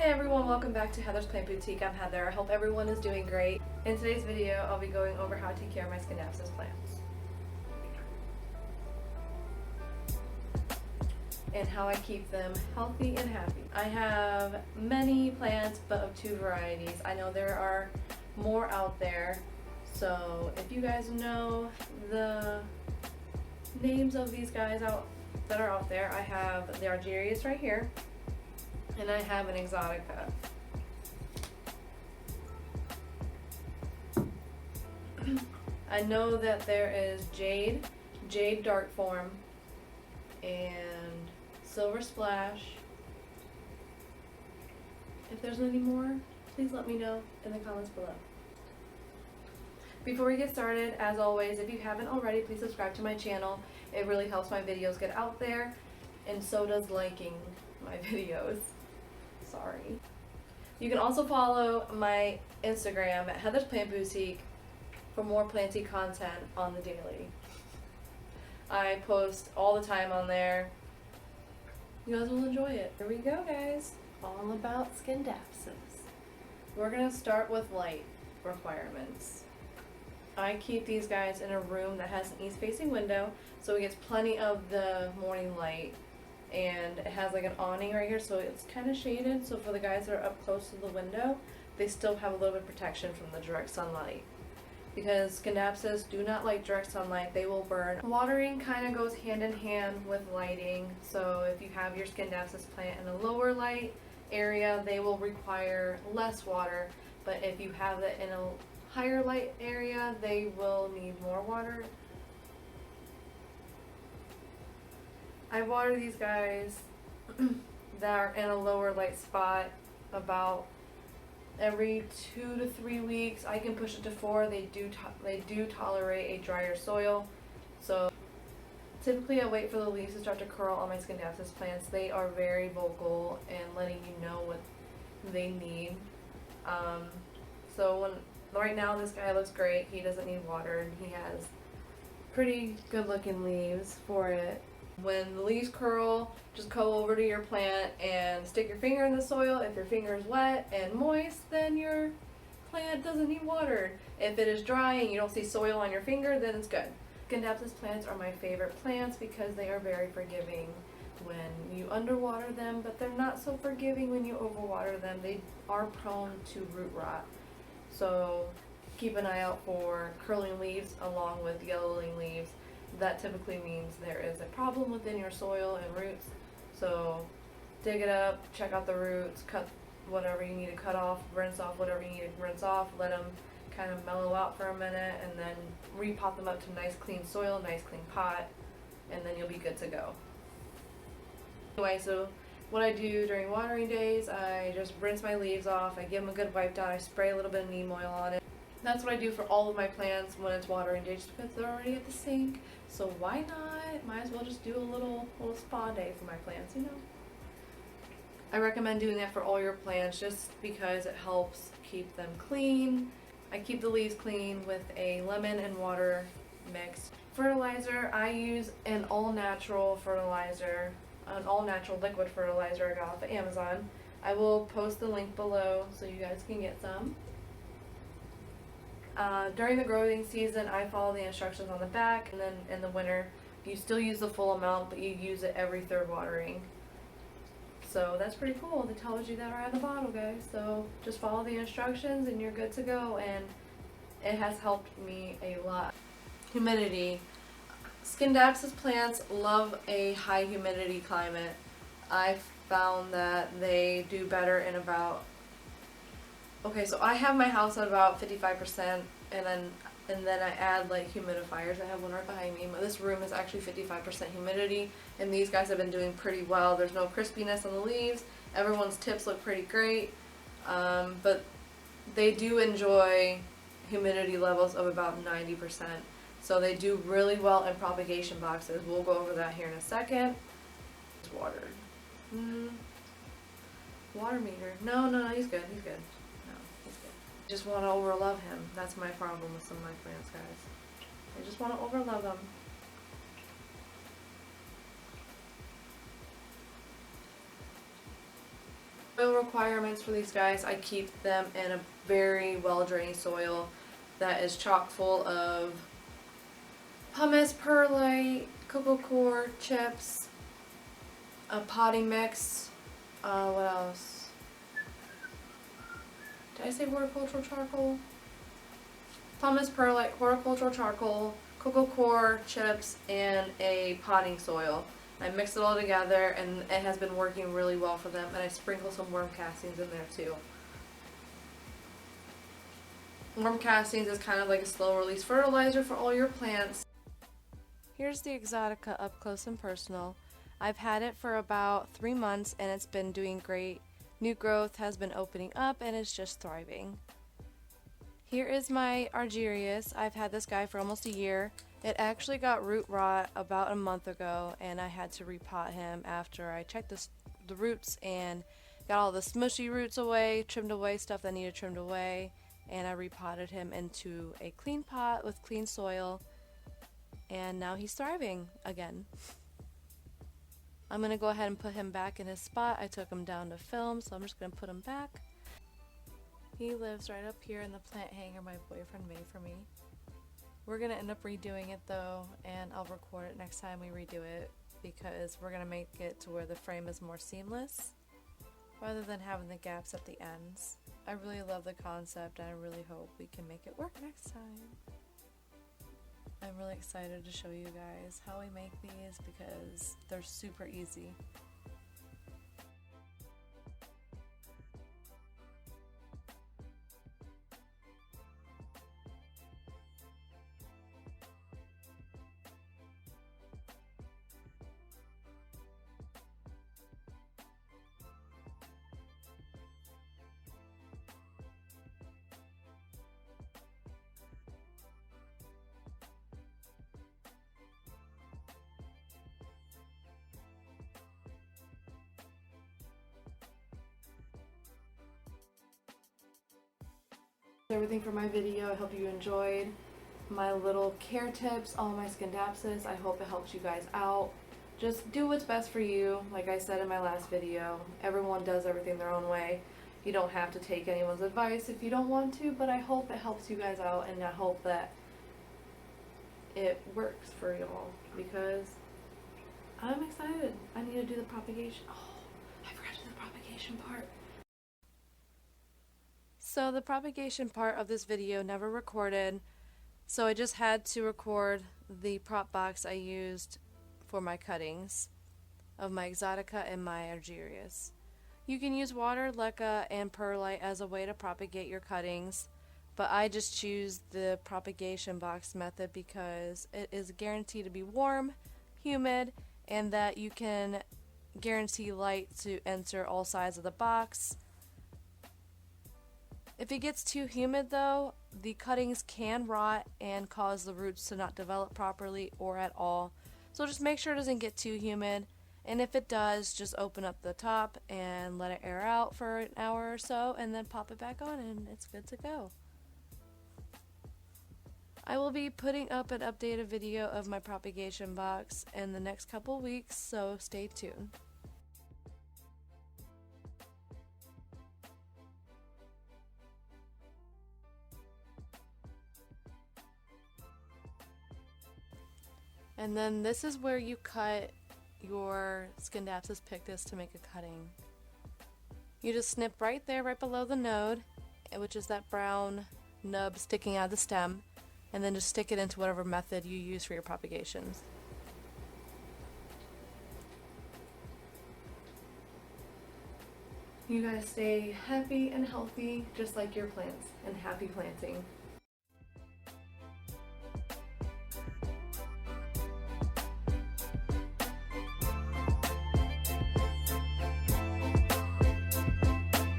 Hey everyone, welcome back to Heather's Plant Boutique. I'm Heather. I hope everyone is doing great. In today's video, I'll be going over how to take care of my Scindapsus plants and how I keep them healthy and happy. I have many plants, but of two varieties. I know there are more out there, so if you guys know the names of these guys that are out there, I have the Argyraeus right here, and I have an Exotica. I know that there is Jade Dark Form, and Silver Splash. If there's any more, please let me know in the comments below. Before we get started, as always, if you haven't already, please subscribe to my channel. It really helps my videos get out there, and so does liking my videos. Sorry. You can also follow my Instagram at Heather's Plant Boutique for more planty content on the daily. I post all the time on there. You guys will enjoy it. Here we go, guys. All about Scindapsus. We're going to start with light requirements. I keep these guys in a room that has an east-facing window, so it gets plenty of the morning light. And it has like an awning right here, so it's kind of shaded, so for the guys that are up close to the window, they still have a little bit of protection from the direct sunlight. Because Scindapsus do not like direct sunlight, they will burn. Watering kind of goes hand in hand with lighting, so if you have your Scindapsus plant in a lower light area, they will require less water, but if you have it in a higher light area, they will need more water. I water these guys that are in a lower light spot about every 2 to 3 weeks. I can push it to 4. They do tolerate a drier soil. So typically I wait for the leaves to start to curl on my Scindapsus plants. They are very vocal and letting you know what they need. So right now this guy looks great. He doesn't need water and he has pretty good looking leaves for it. When the leaves curl, just go over to your plant and stick your finger in the soil. If your finger is wet and moist, then your plant doesn't need watered. If it is dry and you don't see soil on your finger, then it's good. Scindapsus plants are my favorite plants because they are very forgiving when you underwater them, but they're not so forgiving when you overwater them. They are prone to root rot. So keep an eye out for curling leaves along with yellowing leaves. That typically means there is a problem within your soil and roots. So dig it up, check out the roots, cut whatever you need to cut off, rinse off whatever you need to rinse off, let them kind of mellow out for a minute, and then repot them up to nice clean soil, nice clean pot, and then you'll be good to go. Anyway, so what I do during watering days, I just rinse my leaves off, I give them a good wipe down, I spray a little bit of neem oil on it. That's what I do for all of my plants when it's watering day, just because they're already at the sink. So why not? Might as well just do a little spa day for my plants, you know? I recommend doing that for all your plants just because it helps keep them clean. I keep the leaves clean with a lemon and water mix. Fertilizer, I use an all-natural fertilizer, an all-natural liquid fertilizer I got off of Amazon. I will post the link below so you guys can get some. During the growing season, I follow the instructions on the back, and then in the winter, you still use the full amount, but you use it every third watering. So that's pretty cool. It tells you that right on the bottle, guys. So just follow the instructions and you're good to go, and it has helped me a lot. Humidity. Scindapsus plants love a high humidity climate. I've found that they do better in about so I have my house at about 55%, and then I add like humidifiers. I have one right behind me. This room is actually 55% humidity, and these guys have been doing pretty well. There's no crispiness on the leaves. Everyone's tips look pretty great, but they do enjoy humidity levels of about 90%. So they do really well in propagation boxes. We'll go over that here in a second. It's watered. Water meter. No, he's good. He's good. Just want to overlove him. That's my problem with some of my plants, guys. I just want to overlove them. Soil requirements for these guys, I keep them in a very well drained soil that is chock full of pumice, perlite, cocoa coir, chips, a potting mix, what else? Did I say horticultural charcoal? Pumice, perlite, horticultural charcoal, cocoa coir, chips, and a potting soil. I mix it all together and it has been working really well for them, and I sprinkle some worm castings in there too. Worm castings is kind of like a slow release fertilizer for all your plants. Here's the Exotica up close and personal. I've had it for about 3 months and it's been doing great. New growth has been opening up and it's just thriving. Here is my Argyraeus. I've had this guy for almost a year. It actually got root rot about a month ago and I had to repot him after I checked the roots and got all the smushy roots away, trimmed away stuff that needed trimmed away, and I repotted him into a clean pot with clean soil, and now he's thriving again. I'm going to go ahead and put him back in his spot. I took him down to film, so I'm just going to put him back. He lives right up here in the plant hanger my boyfriend made for me. We're going to end up redoing it though, and I'll record it next time we redo it because we're going to make it to where the frame is more seamless rather than having the gaps at the ends. I really love the concept and I really hope we can make it work next time. I'm really excited to show you guys how we make these because they're super easy. Everything for my video. I hope you enjoyed my little care tips, all my Scindapsus. I hope it helps you guys out. Just do what's best for you. Like I said in my last video, everyone does everything their own way. You don't have to take anyone's advice if you don't want to, but I hope it helps you guys out and I hope that it works for y'all because I'm excited. I need to do the propagation. Oh, I forgot to do the propagation part. So the propagation part of this video never recorded, so I just had to record the prop box I used for my cuttings of my Exotica and my Argyraeus. You can use water, leca, and perlite as a way to propagate your cuttings, but I just choose the propagation box method because it is guaranteed to be warm, humid, and that you can guarantee light to enter all sides of the box. If it gets too humid though, the cuttings can rot and cause the roots to not develop properly or at all. So just make sure it doesn't get too humid, and if it does, just open up the top and let it air out for an hour or so and then pop it back on and it's good to go. I will be putting up an updated video of my propagation box in the next couple weeks, so stay tuned. And then this is where you cut your Scindapsus Pictus to make a cutting. You just snip right there, right below the node, which is that brown nub sticking out of the stem, and then just stick it into whatever method you use for your propagations. You guys stay happy and healthy, just like your plants, and happy planting.